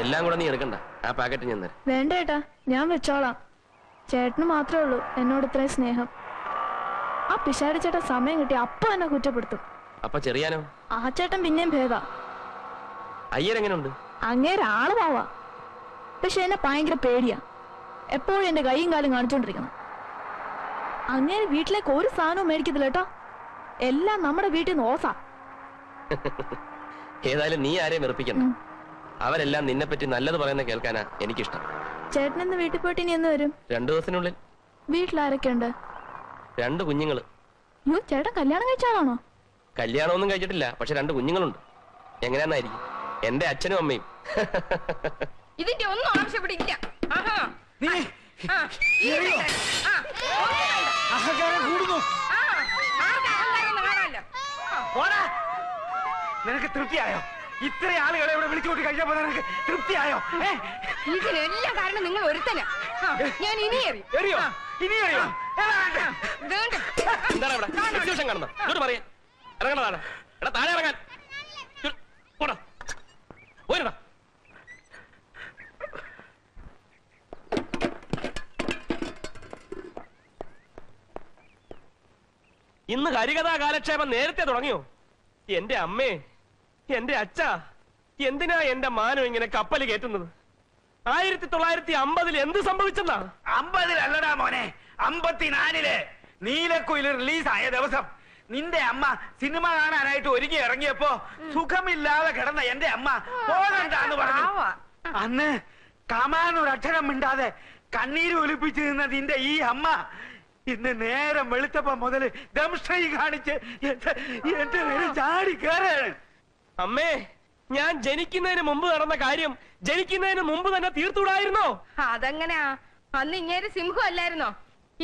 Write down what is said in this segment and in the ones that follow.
എല്ലാം കൂടെ നീ എടുക്കണ്ട, ആ പാക്കറ്റ് ഞാൻ തരാം. വേണ്ട ഏട്ടാ, ഞാൻ വെച്ചോളാം. ചേട്ടന് മാത്രമേ ഉള്ളൂ എന്നോട് ഇത്രയും സ്നേഹം. ആ പിശാരി ചേട്ടൻ സമയം കിട്ടി അപ്പൊ എന്നെ കുറ്റപ്പെടുത്തും. അപ്പൊ ചെറിയാനോ? ആ ചേട്ടൻ പിന്നെയും ഭേദാ. അയ്യരെങ്ങനെയുണ്ട്? അങ്ങേരെ ആള് പോവാ, പക്ഷെ എന്നെ ഭയങ്കര പേടിയാ. എപ്പോഴും എന്റെ കൈയും കാലും കാണിച്ചോണ്ടിരിക്കണം. അങ്ങേരെ വീട്ടിലേക്ക് ഒരു സാധനവും മേടിക്കത്തില്ല കേട്ടോ, എല്ലാം നമ്മുടെ വീട്ടിൽ നിന്ന് ഓസാ. ഏതായാലും നീ ആരെയും വെറുപ്പിക്കണ്ട. അവരെല്ലാം നിന്നെ പറ്റി നല്ലത് പറയുന്ന കേൾക്കാനാ എനിക്കിഷ്ടം. ചേട്ടനെന്ന് വീട്ടിൽ പോയിട്ട് ഇനി എന്ന് വരും? 2 ദിവസത്തിനുള്ളിൽ. വീട്ടിലാരൊക്കെ ഉണ്ട്? 2 കുഞ്ഞുങ്ങള്. യോ, ചേട്ടൻ കല്യാണം കഴിച്ചാണോ? കല്യാണമൊന്നും കഴിച്ചിട്ടില്ല, പക്ഷെ 2 കുഞ്ഞുങ്ങളുണ്ട്. എങ്ങനെയാന്നായിരിക്കും? എന്റെ അച്ഛനും അമ്മയും. ഇതിന്റെ ഒന്നും ആവശ്യപ്പെടില്ല. നിനക്ക് തൃപ്തിയായോ? ഇത്ര ആളുകളെ ഇവിടെ വിളിച്ചുകൊണ്ട് കഴിഞ്ഞപ്പോ നിനക്ക് തൃപ്തിയായോ? ഇതിനെല്ലാം കാരണം നിങ്ങൾ ഒരുത്തനാ. ഞാൻ ഇനി എറിയോ? ഇനി എറിയോ? എന്താണ് ഇവിടെ എക്സിബിഷൻ കാണുന്നത്? ഇങ്ങോട്ട് പറയാ, ഇറങ്ങണതാണ്. എടാ താഴെ ഇറങ്ങാൻ. പോരടാ. ഇന്ന് ഹരികഥാ കാലക്ഷേപം നേരത്തെ തുടങ്ങിയോ? എന്റെ അമ്മേ, എന്റെ അച്ഛ, എന്തിനാ എന്റെ മാനം ഇങ്ങനെ കപ്പൽ കയറ്റുന്നത്? 1950 എന്ത് സംഭവിച്ചെന്നാ? 50-അല്ലടാ മോനെ, 54 നീലക്കുയിൽ റിലീസായ ദിവസം നിന്റെ അമ്മ സിനിമ കാണാനായിട്ട് ഒരുങ്ങി ഇറങ്ങിയപ്പോ സുഖമില്ലാതെ കിടന്ന എന്റെ അമ്മ പോകണ്ടാന്ന് പറഞ്ഞു. അന്ന് കമാനൊരക്ഷരം മിണ്ടാതെ കണ്ണീര് ഒലിപ്പിച്ചു നിന്ന നിന്റെ ഈ അമ്മ ഇന്ന് നേരം വെളുത്തപ്പോ മുതല് ദംഷ്ട്രീ കാണിച്ച് എന്റെ നേരെ ചാടി കയറാണ്. അമ്മേ, ഞാൻ ജനിക്കുന്നതിന് മുമ്പ് നടന്ന കാര്യം ജനിക്കുന്നതിന് മുമ്പ് തന്നെ തീർത്തുകൂടായിരുന്നോ? അതെങ്ങനെയാ? അന്ന് ഇങ്ങേര് സിംഹം അല്ലായിരുന്നോ?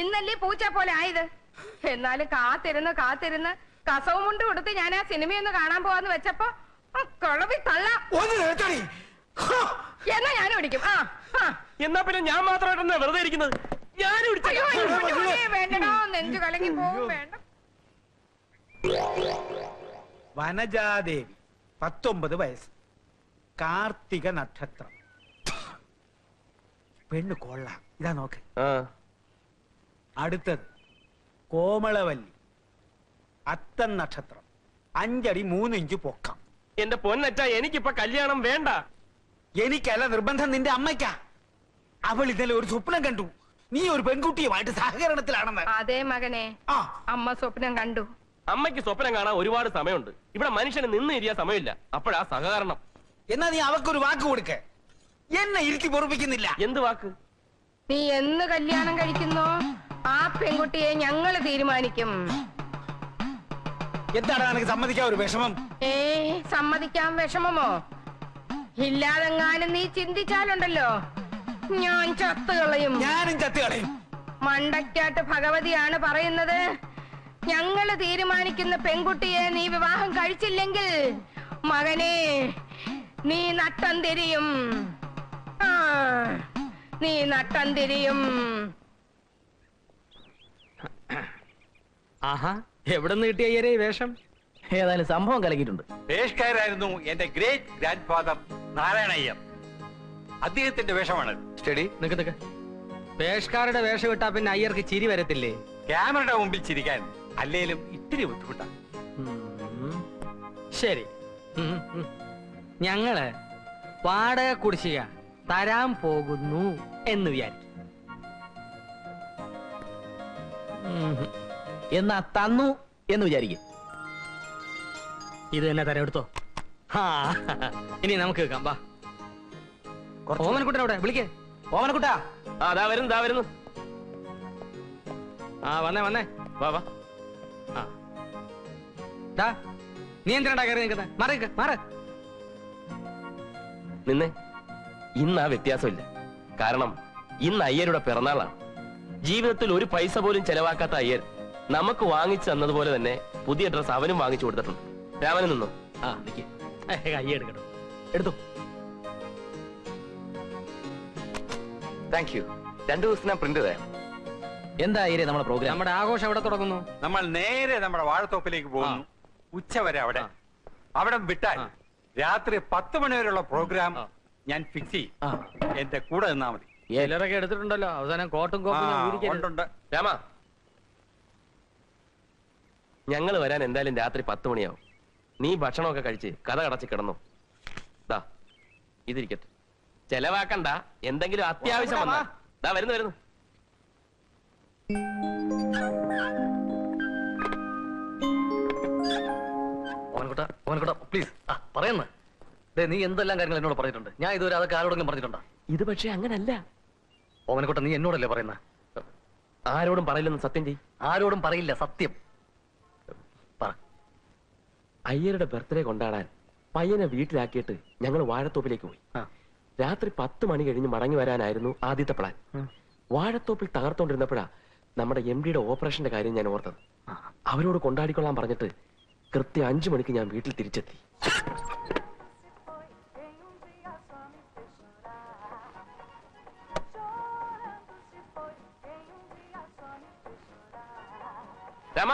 ഇന്നല്ലേ പൂച്ച പോലെ ആയത്. എന്നാലും കാത്തിരുന്ന് കസവും കൊണ്ട് കൊടുത്ത് ഞാൻ ആ സിനിമയൊന്ന് കാണാൻ പോവാന്ന് വെച്ചപ്പോ കുളവി തള്ള എന്നാ ഞാൻ പിടിക്കും. എന്നാ പിന്നെ ഞാൻ മാത്രമായിട്ടെന്നാ വെറുതെ ഇരിക്കുന്നത്? വേണ്ടടോ, നെഞ്ചു കലങ്ങി പോവും. വേണ്ട. വനജാദേവി 19 വയസ്സ്, കാർത്തിക നക്ഷത്രം, പെണ്ണ് കൊള്ളാം. ഇതാ നോക്ക്. അടുത്തത് കോമളവല്ലി, അത്തം നക്ഷത്രം, 5 അടി 3 ഇഞ്ച് പൊക്കം. എന്റെ പൊന്നച്ച, എനിക്കിപ്പൊ കല്യാണം വേണ്ട. എനിക്കല്ല നിർബന്ധം, നിന്റെ അമ്മയ്ക്കാ. അവൾ ഇന്നലെ ഒരു സ്വപ്നം കണ്ടു, നീ ഒരു പെൺകുട്ടിയുമായിട്ട് സഹകരണത്തിലാണെന്ന്. അതേ മകനെ, അമ്മ സ്വപ്നം കണ്ടു. അമ്മയ്ക്ക് സ്വപ്നം കാണാൻ ഒരുപാട് സമയമുണ്ട്. ഇവിടെ മനുഷ്യന് നിന്ന് ഇരിയാൻ സമയമില്ല. അപ്പോഴാ സഹകരണം. എന്നാ നീ അവക്കൊരു വാക്ക് കൊടുക്ക. എന്നെ ഇരുത്തി പൊറപ്പിക്കുന്നില്ല. എന്ത് വാക്ക്? നീ എന്ന് കല്യാണം കഴിക്കുന്നോ ആ പെൺകുട്ടിയെ ഞങ്ങള് തീരുമാനിക്കും. എന്താണ് എനിക്ക് സമ്മതിക്കാൻ ഒരു വിഷമം? സമ്മതിക്കാൻ വിഷമമോ? ഇല്ലാതെങ്ങാനും നീ ചിന്തിച്ചാലുണ്ടല്ലോ ഞാൻ ചത്തുകളയും. ഞാനും ചത്തുകളയും. മണ്ടയ്ക്കാട്ട് ഭഗവതിയാണ് പറയുന്നത്, ഞങ്ങള് തീരുമാനിക്കുന്ന പെൺകുട്ടിയെ നീ വിവാഹം കഴിച്ചില്ലെങ്കിൽ മകനെ നീ നട്ടം തിരിയും. നീ നട്ടം തിരിയും. ആഹാ, എവിടെ നിന്ന് കിട്ടിയ അയ്യരെ ഈ വേഷം? ഏതായാലും സംഭവം കലക്കിയിട്ടുണ്ട്. പേഷ്കാരായിരുന്നു എന്റെ ഗ്രേറ്റ് ഗ്രാൻഡ് ഫാദർ നാരായണയ്യർ. അദ്ദേഹത്തിന്റെ വേഷമാണ്. സ്റ്റഡി നിക്ക്. പേഷ്കാരുടെ വേഷം ഇട്ടാ പിന്നെ അയ്യർക്ക് ചിരി വരത്തില്ലേ? ക്യാമറയുടെ മുമ്പിൽ ചിരിക്കാൻ അല്ലേലും ഇത്തിരി ബുദ്ധിമുട്ടാണ്. ശരി, ഞങ്ങള് വാടക കുടിശ്ശിക തരാൻ പോകുന്നു എന്ന് വിചാരിക്കും. എന്നാ തന്നു എന്ന് വിചാരിക്കും. ഇത് തന്നെ തരം എടുത്തോ. ഇനി നമുക്ക് കേൾക്കാം. വാ, ഓമനക്കുട്ടൻ അവിടെ വിളിക്കേ. ഓമനക്കുട്ടാ, അതാ വരുന്നു. വന്നേ വാ വാ. നീ എന്തിനാ കയറി നിൽക്കുന്നത്? മാറ്. നിന്നെ ഇന്ന് ആ വ്യത്യാസമില്ല. കാരണം ഇന്ന് അയ്യരുടെ പിറന്നാളാണ്. ജീവിതത്തിൽ ഒരു പൈസ പോലും ചെലവാക്കാത്ത അയ്യർ നമുക്ക് വാങ്ങിച്ചു തന്നതുപോലെ തന്നെ പുതിയ ഡ്രസ് അവനും വാങ്ങിച്ചു കൊടുത്തിട്ടുണ്ട്. രാമന് നിന്നോ? നിക്ക്, കൈ എടുക്കട്ടോ. എടുത്തു. Thank you. 2 ദിവസത്തിനാ പ്രിന്റ് തരാം. എന്താ അയ്യരെ നമ്മുടെ പ്രോഗ്രാം? നമ്മുടെ ആഘോഷം എവിടെ തുടങ്ങുന്നു? നമ്മൾ നേരെ നമ്മുടെ വാഴത്തോപ്പിലേക്ക് പോകുന്നു. ഉച്ചവരെ അവിടെ വിട്ടാൽ രാത്രി 10 മണി വരെയുള്ള പ്രോഗ്രാം ഞാൻ ഫിക്സ് ചെയ്യും. ആ. എന്റെ കൂടെ നിന്നാ മതി. ചിലരൊക്കെ എടുത്തിട്ടുണ്ടല്ലോ അവസാനം കോട്ടും കോപ്പും ഞാൻ ഊരിക്കരുത്. ഉണ്ട്. രാമ, ഞങ്ങൾ വരാൻ എന്തായാലും രാത്രി 10 മണിയാവും. നീ ഭക്ഷണമൊക്കെ കഴിച്ച് കഥ കടച്ച് കിടന്നു. ദാ ഇതിരിക്കട്ടെ, ചെലവാക്കണ്ട. എന്തെങ്കിലും അത്യാവശ്യം വന്നാ ദാ വരുന്നു. ഓമനക്കുട്ട പ്ലീസ് പറയുന്ന നീ എന്തെല്ലാം കാര്യങ്ങൾ എന്നോട് പറഞ്ഞിട്ടുണ്ട്. ഞാൻ ഇതുവരെ അതൊക്കെ ആരോടെങ്കിലും പറഞ്ഞിട്ടുണ്ടോ? ഇത് പക്ഷെ അങ്ങനല്ല. ഓമനക്കുട്ട നീ എന്നോടല്ലേ പറയുന്നത്? ആരോടും പറയില്ലെന്ന് സത്യം ചെയ്. ആരോടും പറയില്ല, സത്യം പറ. അയ്യരുടെ ബർത്ത്ഡേ കൊണ്ടാടാൻ പയ്യനെ വീട്ടിലാക്കിയിട്ട് ഞങ്ങൾ വാഴത്തോപ്പിലേക്ക് പോയി. രാത്രി 10 മണി കഴിഞ്ഞ് മടങ്ങി വരാനായിരുന്നു ആദ്യത്തെ പ്ലാൻ. വാഴത്തോപ്പിൽ തകർത്തോണ്ടിരുന്നപ്പോഴാ നമ്മുടെ MD-യുടെ ഓപ്പറേഷന്റെ കാര്യം ഞാൻ ഓർത്തത്. അവരോട് കൊണ്ടാടിക്കൊള്ളാൻ പറഞ്ഞിട്ട് കൃത്യം 5 മണിക്ക് ഞാൻ വീട്ടിൽ തിരിച്ചെത്തി. രാമ,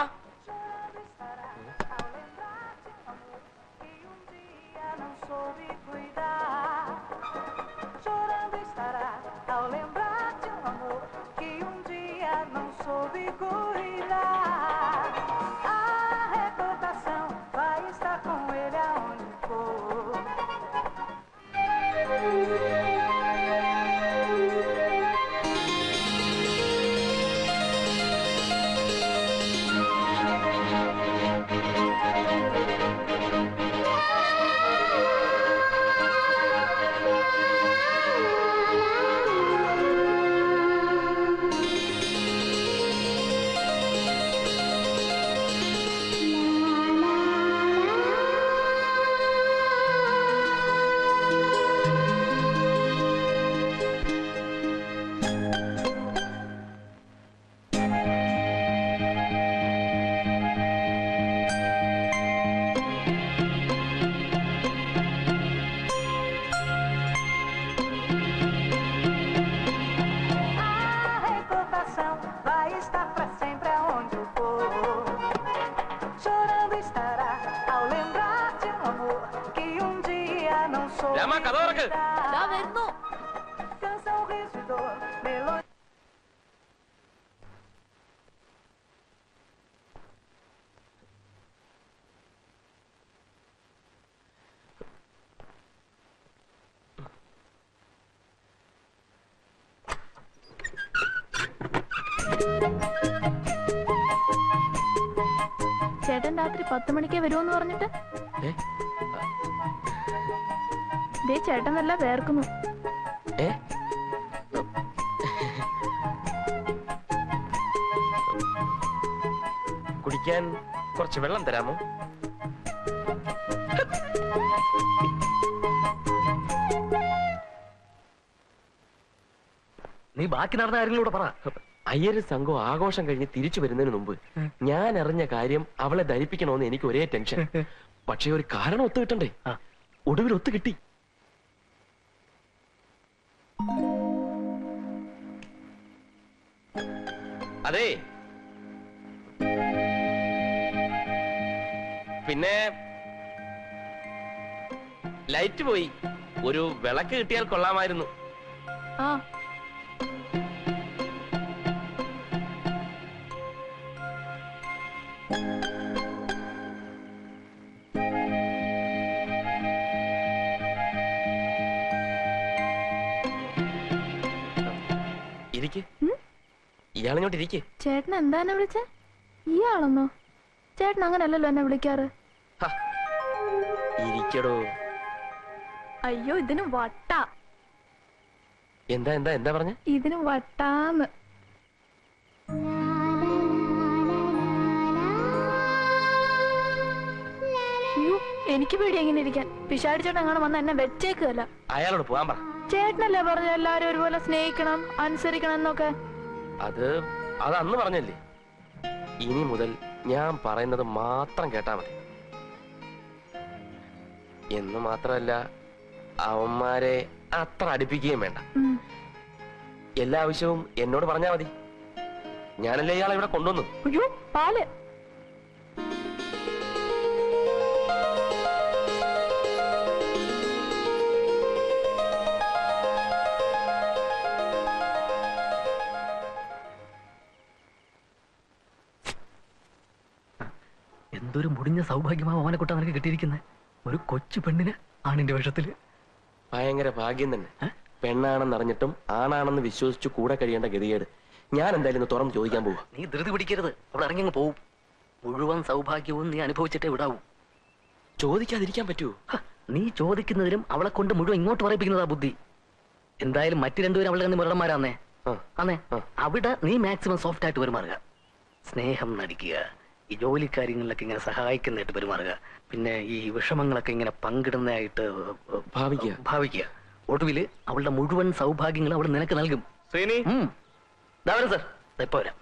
രാമ കഥ തുറക്ക്. വരുന്നു. ചേട്ടൻ രാത്രി 10 മണിക്കേ വരുമെന്ന് പറഞ്ഞിട്ട് ദേ ചേട്ടൻ നല്ല വേർക്കുന്നു. കുടിക്കാൻ കുറച്ച് വെള്ളം തരാമോ? നീ ബാക്കി നടന്ന കാര്യങ്ങളൂടെ പറ. അയ്യര് സംഘം ആഘോഷം കഴിഞ്ഞ് തിരിച്ചു വരുന്നതിന് മുമ്പ് ഞാൻ അറിഞ്ഞ കാര്യം അവളെ ധരിപ്പിക്കണമെന്ന് എനിക്ക് ഒരേ ടെൻഷൻ. പക്ഷെ ഒരു കാരണം ഒത്തു കിട്ടണ്ടേ? ഒടുവിൽ ഒത്തു കിട്ടി. അതെ, പിന്നെ ലൈറ്റ് പോയി. ഒരു വിളക്ക് കിട്ടിയാൽ കൊള്ളാമായിരുന്നു. ആ ഇരിക്ക്. ഇയാളിങ്ങോട്ട് ഇരിക്ക്. ചേട്ടൻ എന്താ എന്നെ വിളിച്ചേ? ഇയാളെന്നോ? ചേട്ടൻ അങ്ങനല്ലല്ലോ എന്നെ വിളിക്കാറ്. ഇരിക്കടോ. അയ്യോ, ഇതിന് വട്ട. എന്താ എന്താ എന്താ പറഞ്ഞ? ഇതിന് വട്ടാന്ന്. അയ്യോ, എനിക്ക് പേടി എങ്ങനെ ഇരിക്കാൻ. പിശാടി ചേട്ടൻ അങ്ങനെ വന്ന എന്നെ വെച്ചേക്കല്ല. അയാളോട് പോകാൻ പറ. ചേട്ടനല്ലേ പറഞ്ഞ എല്ലാരും ഒരുപോലെ സ്നേഹിക്കണം, അനുസരിക്കണം എന്നൊക്കെ. അത് അന്ന് പറഞ്ഞല്ലേ. ഇനി മുതൽ ഞാൻ പറയുന്നത് മാത്രം കേട്ടാ മതി. എന്ന് മാത്രമല്ല, അവന്മാരെ അത്ര അടുപ്പിക്കുകയും വേണ്ട. എല്ലാ ആവശ്യവും എന്നോട് പറഞ്ഞാ മതി. ഞാനല്ലേ ഇയാളെ ഇവിടെ കൊണ്ടുവന്നു. അയ്യോ, പാല്. എന്തൊരു മുടിഞ്ഞ സൗഭാഗ്യമാ ഓമനക്കുട്ട നിനക്ക് കിട്ടിയിരിക്കുന്നത്. ഒരു കൊച്ചു പെണ്ണിന് ആണിന്റെ വേഷത്തില്. ഭയങ്കര ഭാഗ്യം തന്നെ. പെണ്ണാണെന്നറിഞ്ഞിട്ടും ആണാണെന്ന് വിശ്വസിച്ചു കൂടെ കഴിയേണ്ട ഗതികേട്. ഞാൻ എന്തായാലും ഇന്ന് തുറന്ന് ചോദിക്കാൻ പോവാ. നീ ധൃതി പിടിക്കരുത്, അവിടെ ഇറങ്ങി പോവും. മുഴുവൻ സൗഭാഗ്യവും നീ അനുഭവിച്ചിട്ടേ വിടാവൂ. ചോദിക്കാതിരിക്കാൻ പറ്റുമോ? നീ ചോദിക്കുന്നതിലും അവളെ കൊണ്ട് മുഴുവൻ ഇങ്ങോട്ട് പറയിപ്പിക്കുന്നതാ ബുദ്ധി. എന്തായാലും മറ്റു രണ്ടുപേരും അവളുടെ കണ്ണി മുരടന്മാരാന്നേ. അന്നേ അവിടെ നീ മാക്സിമം സോഫ്റ്റ് ആയിട്ട് പെരുമാറുക, സ്നേഹം നടിക്കുക, ഈ ജോലി കാര്യങ്ങളിലൊക്കെ ഇങ്ങനെ സഹായിക്കുന്നതായിട്ട് പെരുമാറുക, പിന്നെ ഈ വിഷമങ്ങളൊക്കെ ഇങ്ങനെ പങ്കിടുന്നതായിട്ട് ഭാവിക്കുക. ഒടുവില് അവളുടെ മുഴുവൻ സൗഭാഗ്യങ്ങളും അവൾ നിനക്ക് നൽകും. ശ്രീനി സാർ ഇപ്പൊ വരാം.